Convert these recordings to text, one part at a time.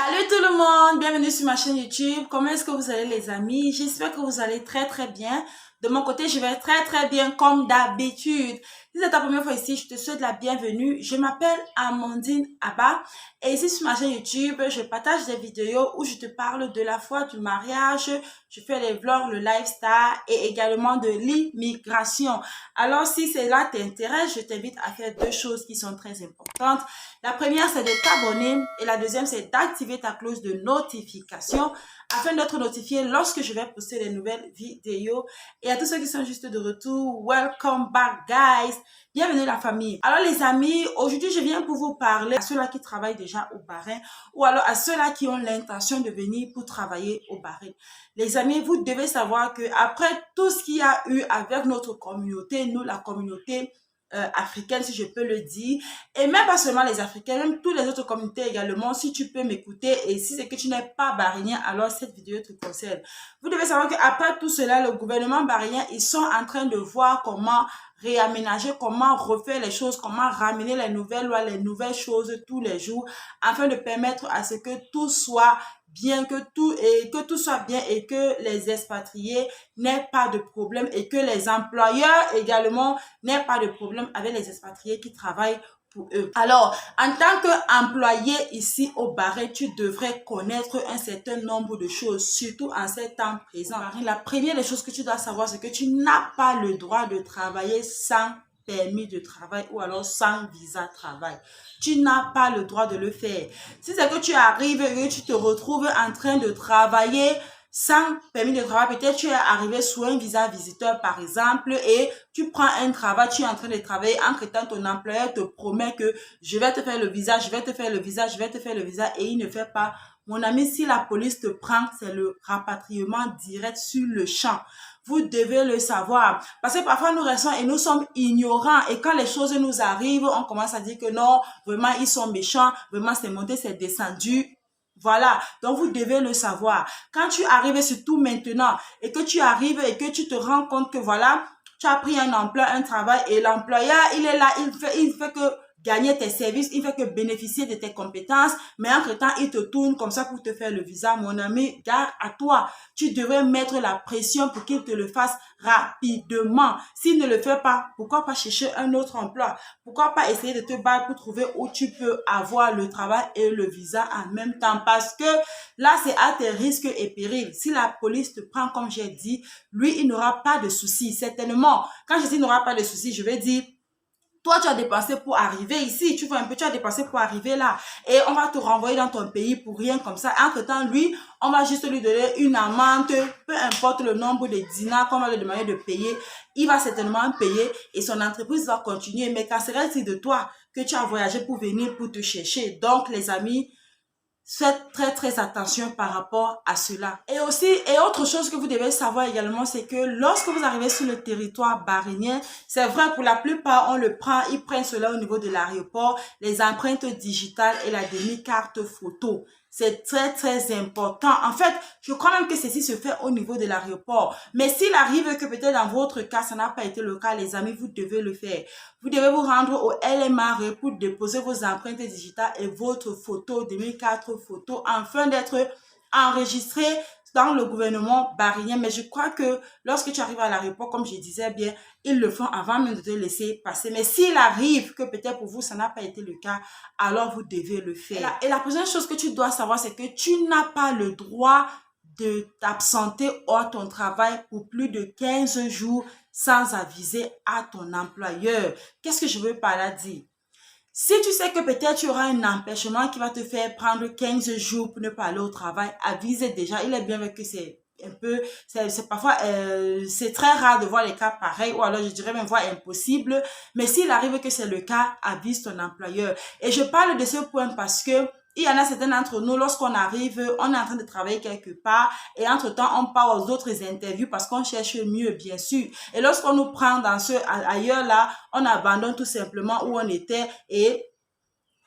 Salut tout le monde, bienvenue sur ma chaîne YouTube. Comment est-ce que vous allez les amis? J'espère que vous allez très bien. De mon côté, je vais très bien comme d'habitude. Si c'est ta première fois ici, je te souhaite la bienvenue. Je m'appelle Amandine Abba et ici sur ma chaîne YouTube, je partage des vidéos où je te parle de la foi, du mariage, je fais les vlogs, le lifestyle et également de l'immigration. Alors si cela t'intéresse, je t'invite à faire deux choses qui sont très importantes. La première, c'est de t'abonner et la deuxième, c'est d'activer ta cloche de notification afin d'être notifié lorsque je vais poster des nouvelles vidéos. Et à tous ceux qui sont juste de retour, welcome back guys, bienvenue la famille. Alors les amis, aujourd'hui je viens pour vous parler à ceux-là qui travaillent déjà au Bahreïn ou alors à ceux-là qui ont l'intention de venir pour travailler au Bahreïn. Les amis, vous devez savoir que après tout ce qu'il y a eu avec notre communauté, nous la communauté africaine, si je peux le dire, et même pas seulement les Africains, même toutes les autres communautés également, si tu peux m'écouter et si c'est que tu n'es pas bahreïnien, alors cette vidéo te concerne. Vous devez savoir qu'après tout cela, le gouvernement bahreïnien, ils sont en train de voir comment réaménager, comment refaire les choses, comment ramener les nouvelles lois, les nouvelles choses tous les jours, afin de permettre à ce que tout soit bien, que tout soit bien et que les expatriés n'aient pas de problème et que les employeurs également n'aient pas de problème avec les expatriés qui travaillent pour eux. Alors, en tant qu'employé ici au Bahreïn, tu devrais connaître un certain nombre de choses, surtout en ces temps présents. La première des choses que tu dois savoir, c'est que tu n'as pas le droit de travailler sans permis de travail ou alors sans visa travail. Tu n'as pas le droit de le faire. Si c'est que tu arrives et que tu te retrouves en train de travailler sans permis de travail, peut-être tu es arrivé sous un visa visiteur par exemple et tu prends un travail, tu es en train de travailler, entre-temps ton employeur te promet que je vais te faire le visa, je vais te faire le visa, je vais te faire le visa et il ne fait pas. Mon ami, si la police te prend, c'est le rapatriement direct sur le champ. Vous devez le savoir. Parce que parfois nous restons et nous sommes ignorants. Et quand les choses nous arrivent, on commence à dire que non, vraiment ils sont méchants, vraiment c'est monté, c'est descendu. Voilà, donc vous devez le savoir. Quand tu arrives surtout maintenant et que tu arrives et que tu te rends compte que voilà, tu as pris un emploi, un travail et l'employeur, il est là, il fait que gagner tes services, il fait que bénéficier de tes compétences, mais entre-temps, il te tourne comme ça pour te faire le visa. Mon ami, gare à toi. Tu devrais mettre la pression pour qu'il te le fasse rapidement. S'il ne le fait pas, pourquoi pas chercher un autre emploi? Pourquoi pas essayer de te battre pour trouver où tu peux avoir le travail et le visa en même temps? Parce que là, c'est à tes risques et périls. Si la police te prend, comme j'ai dit, lui, il n'aura pas de soucis. Certainement, quand je dis il n'aura pas de soucis, je vais dire toi, tu as dépensé pour arriver ici. Tu vois un peu, tu as dépensé pour arriver là. Et on va te renvoyer dans ton pays pour rien comme ça. Entre-temps, lui, on va juste lui donner une amende. Peu importe le nombre de dinars qu'on va lui demander de payer. Il va certainement payer et son entreprise va continuer. Mais qu'en serait-il de toi que tu as voyagé pour venir pour te chercher? Donc, les amis, faites très attention par rapport à cela. Et aussi, et autre chose que vous devez savoir également, c'est que lorsque vous arrivez sur le territoire bahreïnien, c'est vrai pour la plupart, on le prend, ils prennent cela au niveau de l'aéroport, les empreintes digitales et la demi-carte photo. C'est très important. En fait, je crois même que ceci se fait au niveau de l'aéroport. Mais s'il arrive que peut-être dans votre cas, ça n'a pas été le cas, les amis, vous devez le faire. Vous devez vous rendre au LMR pour déposer vos empreintes digitales et votre photo, demi-carte photo, afin d'être enregistré dans le gouvernement bahreïnien. Mais je crois que lorsque tu arrives à l'aéroport, comme je disais bien, ils le font avant même de te laisser passer. Mais s'il arrive que peut-être pour vous, ça n'a pas été le cas, alors vous devez le faire. Et la première chose que tu dois savoir, c'est que tu n'as pas le droit de t'absenter hors ton travail pour plus de 15 jours sans aviser à ton employeur. Qu'est-ce que je veux par là dire? Si tu sais que peut-être tu auras un empêchement qui va te faire prendre 15 jours pour ne pas aller au travail, avise déjà. Il est bien vrai que c'est un peu, c'est parfois, c'est très rare de voir les cas pareils ou alors je dirais même voir impossible. Mais s'il arrive que c'est le cas, avise ton employeur. Et je parle de ce point parce que il y en a certains d'entre nous, lorsqu'on arrive, on est en train de travailler quelque part et entre-temps, on part aux autres interviews parce qu'on cherche mieux, bien sûr. Et lorsqu'on nous prend dans ce ailleurs là, on abandonne tout simplement où on était et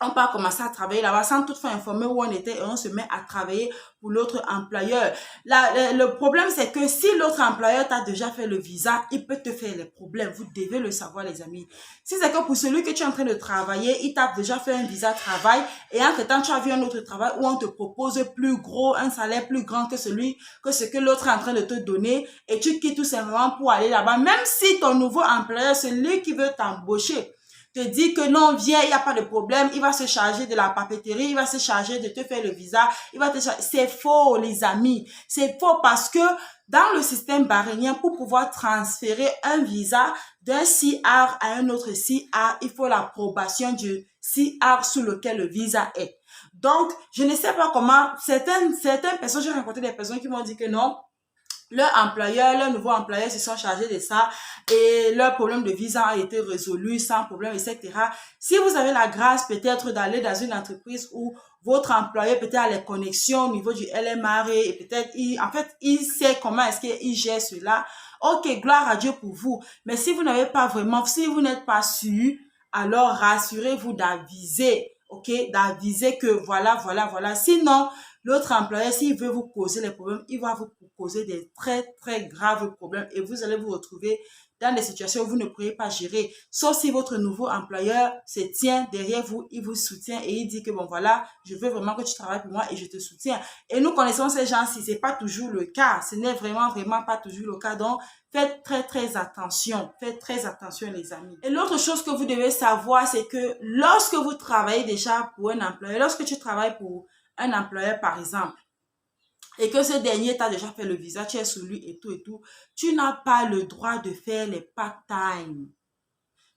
on peut commencer à travailler là-bas sans toutefois informer où on était et on se met à travailler pour l'autre employeur. Le problème, c'est que si l'autre employeur t'a déjà fait le visa, il peut te faire les problèmes. Vous devez le savoir, les amis. Si c'est que pour celui que tu es en train de travailler, il t'a déjà fait un visa travail et entre-temps, tu as vu un autre travail où on te propose plus gros, un salaire plus grand que ce que l'autre est en train de te donner et tu quittes tout simplement pour aller là-bas. Même si ton nouveau employeur, celui qui veut t'embaucher, te dit que non, viens, il n'y a pas de problème, il va se charger de la papeterie, il va se charger de te faire le visa, il va te charger. C'est faux, les amis. C'est faux parce que dans le système bahreïnien, pour pouvoir transférer un visa d'un CR à un autre CR, il faut l'approbation du CR sous lequel le visa est. Donc, je ne sais pas comment, certaines personnes, j'ai rencontré des personnes qui m'ont dit que non, leur nouveau employeur se sont chargés de ça et leur problème de visa a été résolu sans problème, etc. Si vous avez la grâce peut-être d'aller dans une entreprise où votre employeur peut-être a les connexions au niveau du LMR et peut-être il sait comment est-ce qu'il gère cela. Ok, gloire à Dieu pour vous. Mais si vous n'avez pas vraiment, si vous n'êtes pas sûr, alors rassurez-vous d'aviser, ok, d'aviser que voilà. Sinon, l'autre employeur, s'il veut vous causer les problèmes, il va vous causer des très graves problèmes et vous allez vous retrouver dans des situations où vous ne pourrez pas gérer. Sauf si votre nouveau employeur se tient derrière vous, il vous soutient et il dit que bon voilà, je veux vraiment que tu travailles pour moi et je te soutiens. Et nous connaissons ces gens-ci, c'est pas toujours le cas. Ce n'est vraiment pas toujours le cas. Donc, faites très attention. Faites très attention, les amis. Et l'autre chose que vous devez savoir, c'est que lorsque vous travaillez déjà pour un employeur, lorsque tu travailles pour un employeur, par exemple, et que ce dernier t'a déjà fait le visa, tu es sous lui et tout, tu n'as pas le droit de faire les part-time.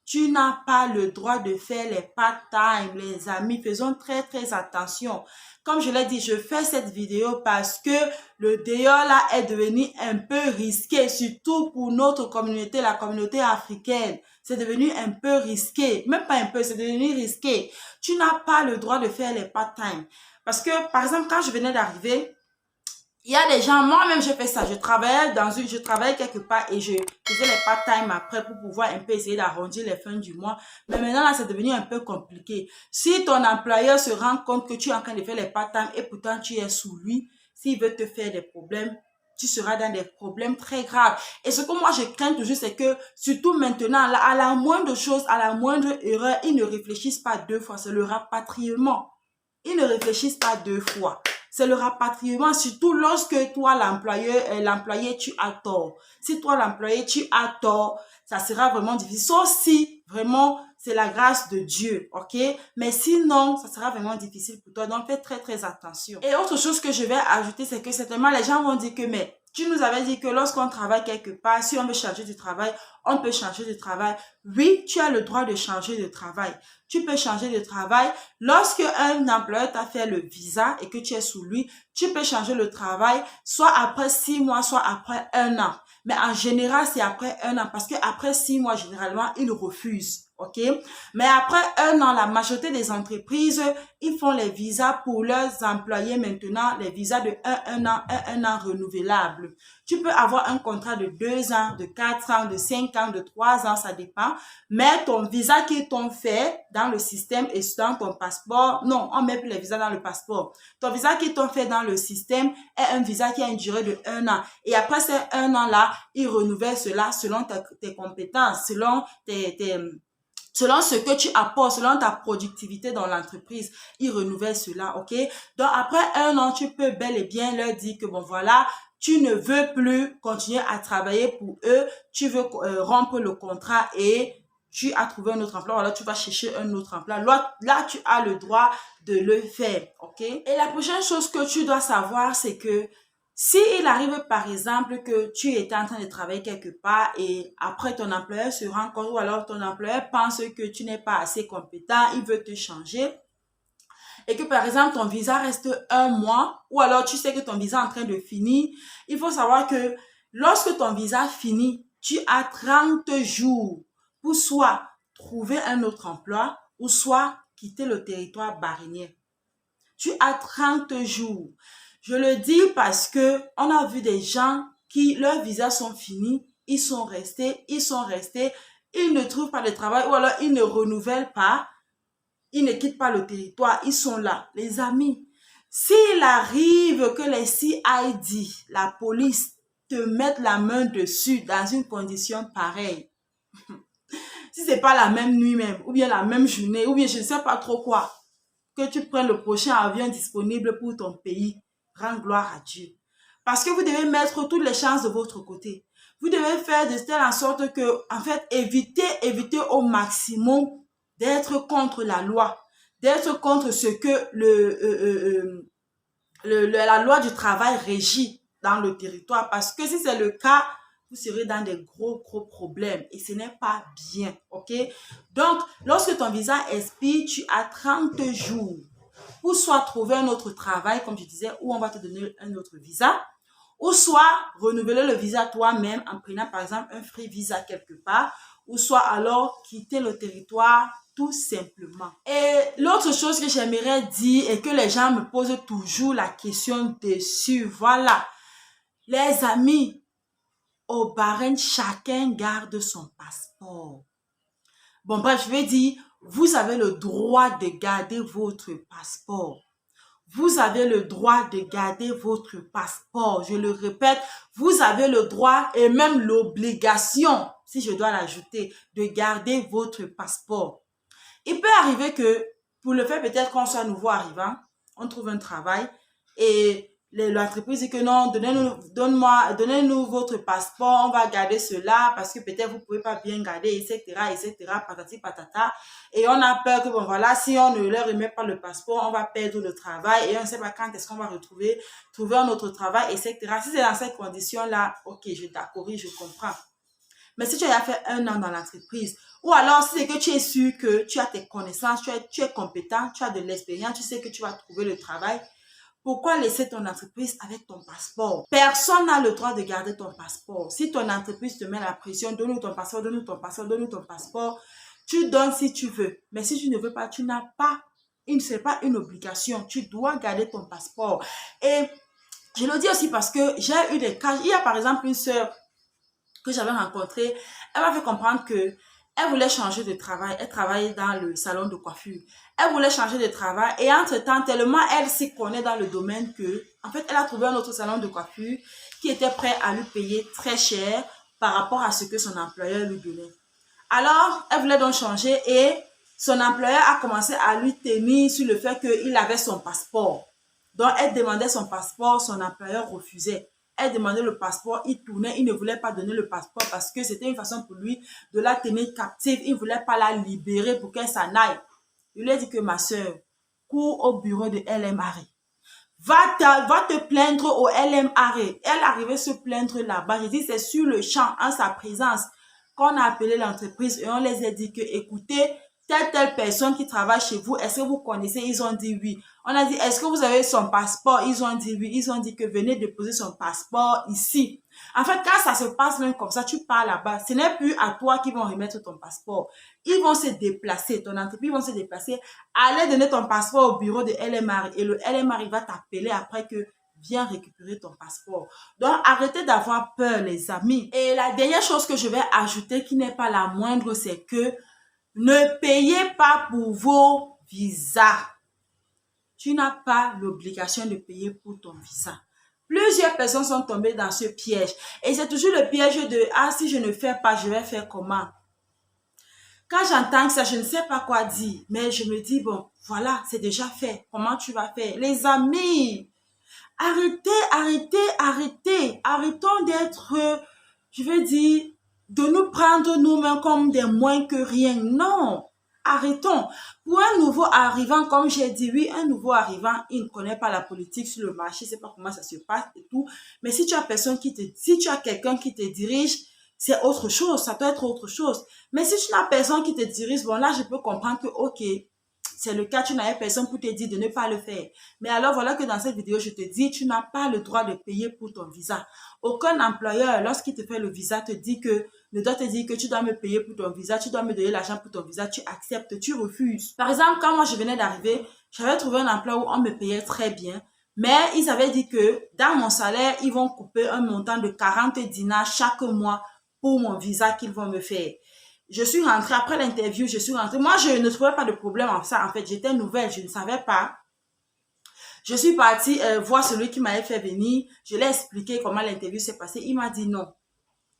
Tu n'as pas le droit de faire les part-time, les amis. Faisons très attention. Comme je l'ai dit, je fais cette vidéo parce que le dehors là est devenu un peu risqué, surtout pour notre communauté, la communauté africaine. C'est devenu un peu risqué. Même pas un peu, c'est devenu risqué. Tu n'as pas le droit de faire les part-time. Parce que, par exemple, quand je venais d'arriver, il y a des gens, moi-même, j'ai fait ça. Je travaillais quelque part et je faisais les part-time après pour pouvoir un peu essayer d'arrondir les fins du mois. Mais maintenant, là, c'est devenu un peu compliqué. Si ton employeur se rend compte que tu es en train de faire les part-time et pourtant tu es sous lui, s'il veut te faire des problèmes, tu seras dans des problèmes très graves. Et ce que moi, je crains toujours, c'est que, surtout maintenant, à la moindre chose, à la moindre erreur, ils ne réfléchissent pas deux fois. C'est le rapatriement. Ils ne réfléchissent pas deux fois. C'est le rapatriement, surtout lorsque toi, l'employé, tu as tort. Si toi, l'employé, tu as tort, ça sera vraiment difficile. Sauf si, vraiment, c'est la grâce de Dieu, ok? Mais sinon, ça sera vraiment difficile pour toi. Donc, fais très attention. Et autre chose que je vais ajouter, c'est que certainement, les gens vont dire que, mais, tu nous avais dit que lorsqu'on travaille quelque part, si on veut changer de travail, on peut changer de travail. Oui, tu as le droit de changer de travail. Tu peux changer de travail. Lorsque un employeur t'a fait le visa et que tu es sous lui, tu peux changer le travail soit après 6 mois, soit après 1 an. Mais en général, c'est après 1 an parce que après 6 mois, généralement, ils refusent. OK? Mais après 1 an, la majorité des entreprises, ils font les visas pour leurs employés maintenant, les visas de 1 an, un an renouvelable. Tu peux avoir un contrat de 2 ans, de 4 ans, de 5 ans, de 3 ans, ça dépend. Mais ton visa qu'ils t'ont fait dans le système et dans ton passeport, non, on met plus les visas dans le passeport. Ton visa qu'ils t'ont fait dans le système est un visa qui a une durée de 1 an. Et après ces 1 an-là, ils renouvellent cela selon tes compétences, selon ce que tu apportes, selon ta productivité dans l'entreprise, ils renouvellent cela, ok? Donc, après 1 an, tu peux bel et bien leur dire que, bon, voilà, tu ne veux plus continuer à travailler pour eux, tu veux rompre le contrat et tu as trouvé un autre emploi, voilà, tu vas chercher un autre emploi. Là, tu as le droit de le faire, ok? Et la prochaine chose que tu dois savoir, c'est que si il arrive par exemple que tu étais en train de travailler quelque part et après ton employeur se rend compte ou alors ton employeur pense que tu n'es pas assez compétent, il veut te changer et que par exemple ton visa reste 1 mois ou alors tu sais que ton visa est en train de finir, il faut savoir que lorsque ton visa finit, tu as 30 jours pour soit trouver un autre emploi ou soit quitter le territoire bahreïnien. Tu as 30 jours. Je le dis parce que on a vu des gens qui, leurs visas sont finis, ils sont restés, ils ne trouvent pas de travail ou alors ils ne renouvellent pas. ils ne quittent pas le territoire, ils sont là. Les amis, s'il arrive que les CID, la police, te mettent la main dessus dans une condition pareille, si c'est pas la même nuit même, ou bien la même journée, ou bien je ne sais pas trop quoi, que tu prennes le prochain avion disponible pour ton pays, rends gloire à Dieu. Parce que vous devez mettre toutes les chances de votre côté. Vous devez faire de telle en sorte que, en fait, éviter au maximum d'être contre la loi, d'être contre ce que la loi du travail régit dans le territoire. Parce que si c'est le cas, vous serez dans des gros problèmes et ce n'est pas bien, ok? Donc, lorsque ton visa expire, tu as 30 jours pour soit trouver un autre travail, comme je disais, ou on va te donner un autre visa, ou soit renouveler le visa toi-même en prenant par exemple un free visa quelque part, ou soit alors quitter le territoire tout simplement. Et l'autre chose que j'aimerais dire et que les gens me posent toujours la question dessus, voilà, les amis, au Bahreïn, chacun garde son passeport. Bon, bref, je vais dire, vous avez le droit de garder votre passeport. Vous avez le droit de garder votre passeport. Je le répète, vous avez le droit et même l'obligation, si je dois l'ajouter, de garder votre passeport. Il peut arriver que, pour le fait peut-être qu'on soit nouveau arrivant, on trouve un travail et l'entreprise dit que non, donnez-nous votre passeport, on va garder cela parce que peut-être vous pouvez pas bien garder, etc., patati patata. Et on a peur que, bon voilà, si on ne leur remet pas le passeport, on va perdre le travail et on ne sait pas quand est-ce qu'on va trouver un autre travail, etc. Si c'est dans cette condition-là, ok, je t'accorde, je comprends. Mais si tu as fait 1 an dans l'entreprise, ou alors si c'est que tu es sûr que tu as tes connaissances, tu es compétent, tu as de l'expérience, tu sais que tu vas trouver le travail, pourquoi laisser ton entreprise avec ton passeport? Personne n'a le droit de garder ton passeport. Si ton entreprise te met la pression, donne-nous ton passeport, donne-nous ton passeport, donne-nous ton passeport, tu donnes si tu veux. Mais si tu ne veux pas, tu n'as pas, ce n'est pas une obligation. Tu dois garder ton passeport. Et je le dis aussi parce que j'ai eu des cas. Il y a par exemple une sœur que j'avais rencontrée. Elle m'a fait comprendre que elle voulait changer de travail. Elle travaillait dans le salon de coiffure. Elle voulait changer de travail et entre-temps, tellement elle s'y connaît dans le domaine que, en fait, elle a trouvé un autre salon de coiffure qui était prêt à lui payer très cher par rapport à ce que son employeur lui donnait. Alors, elle voulait donc changer et son employeur a commencé à lui tenir sur le fait qu'il avait son passeport. Donc, elle demandait son passeport, son employeur refusait. Elle demandait le passeport, il tournait, il ne voulait pas donner le passeport parce que c'était une façon pour lui de la tenir captive. Il ne voulait pas la libérer pour qu'elle s'en aille. Je lui ai dit que ma soeur, cours au bureau de LMRE. Va te plaindre au LMRE. Elle arrivait se plaindre là-bas. J'ai dit, c'est sur le champ, en sa présence, qu'on a appelé l'entreprise et on les a dit que, écoutez, telle personne qui travaille chez vous, est-ce que vous connaissez? Ils ont dit oui. On a dit, est-ce que vous avez son passeport? Ils ont dit oui. Ils ont dit que venez déposer son passeport ici. En fait, quand ça se passe même comme ça, tu pars là-bas, ce n'est plus à toi qu'ils vont remettre ton passeport. Ils vont se déplacer, ton entreprise va se déplacer, aller donner ton passeport au bureau de LMRE et le LMRE va t'appeler après que viens récupérer ton passeport. Donc, arrêtez d'avoir peur, les amis. Et la dernière chose que je vais ajouter, qui n'est pas la moindre, c'est que ne payez pas pour vos visas. Tu n'as pas l'obligation de payer pour ton visa. Plusieurs personnes sont tombées dans ce piège. Et c'est toujours le piège de « Ah, si je ne fais pas, je vais faire comment ?» Quand j'entends ça, je ne sais pas quoi dire. Mais je me dis, bon, voilà, c'est déjà fait. Comment tu vas faire? Les amis, arrêtez. Arrêtons d'être, je veux dire, de nous prendre nous-mêmes comme des moins que rien. Non, arrêtons. Pour un nouveau arrivant, comme j'ai dit, oui, un nouveau arrivant, il ne connaît pas la politique sur le marché, il ne sait pas comment ça se passe et tout. Mais si tu as quelqu'un qui te dirige, c'est autre chose, ça doit être autre chose. Mais si tu n'as personne qui te dirige, bon là, je peux comprendre que, ok, c'est le cas, tu n'avais personne pour te dire de ne pas le faire. Mais alors, voilà que dans cette vidéo, je te dis, tu n'as pas le droit de payer pour ton visa. Aucun employeur, lorsqu'il te fait le visa, ne doit te dire que tu dois me payer pour ton visa, tu dois me donner l'argent pour ton visa, tu acceptes, tu refuses. Par exemple, quand moi, je venais d'arriver, j'avais trouvé un emploi où on me payait très bien. Mais ils avaient dit que dans mon salaire, ils vont couper un montant de 40 dinars chaque mois pour mon visa qu'ils vont me faire. Je suis rentrée après l'interview, je suis rentrée. Moi, je ne trouvais pas de problème en ça. En fait, j'étais nouvelle, je ne savais pas. Je suis partie voir celui qui m'avait fait venir. Je l'ai expliqué comment l'interview s'est passée. Il m'a dit non.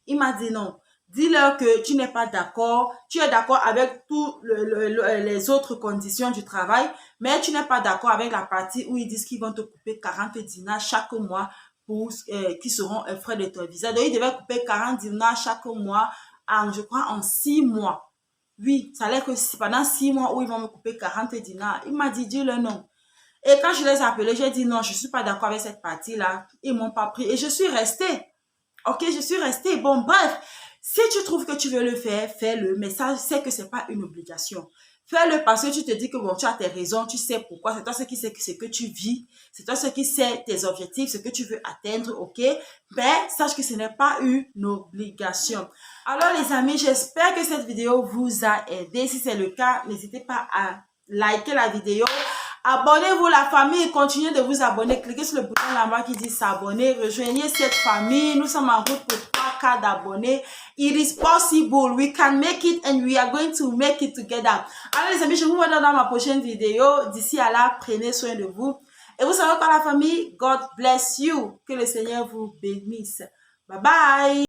Il m'a dit non. Dis-leur que tu n'es pas d'accord. Tu es d'accord avec toutes les autres conditions du travail, mais tu n'es pas d'accord avec la partie où ils disent qu'ils vont te couper 40 dinars chaque mois pour, qui seront frais de ton visa. Donc, ils devaient couper 40 dinars chaque mois, je crois, en 6 mois. Oui, ça allait que pendant 6 mois où ils vont me couper 40 dinars. Il m'a dit, dis-leur non. Et quand je les ai appelés, j'ai dit non, je ne suis pas d'accord avec cette partie-là. Ils ne m'ont pas pris et je suis restée. Ok, je suis restée. Bon, bref, si tu trouves que tu veux le faire, fais-le. Mais ça, c'est que ce n'est pas une obligation. Fais-le parce que tu te dis que bon, tu as tes raisons, tu sais pourquoi. C'est toi ce qui sais ce que tu vis. C'est toi ce qui sais tes objectifs, ce que tu veux atteindre, ok? Mais sache que ce n'est pas une obligation. Alors les amis, j'espère que cette vidéo vous a aidé. Si c'est le cas, n'hésitez pas à liker la vidéo. Abonnez-vous la famille, continuez de vous abonner. Cliquez sur le bouton là-bas qui dit s'abonner. Rejoignez cette famille. Nous sommes en route pour 3K d'abonnés. It is possible. We can make it and we are going to make it together. Alors les amis, je vous vois dans ma prochaine vidéo. D'ici à là, prenez soin de vous. Et vous savez quoi la famille? God bless you. Que le Seigneur vous bénisse. Bye bye.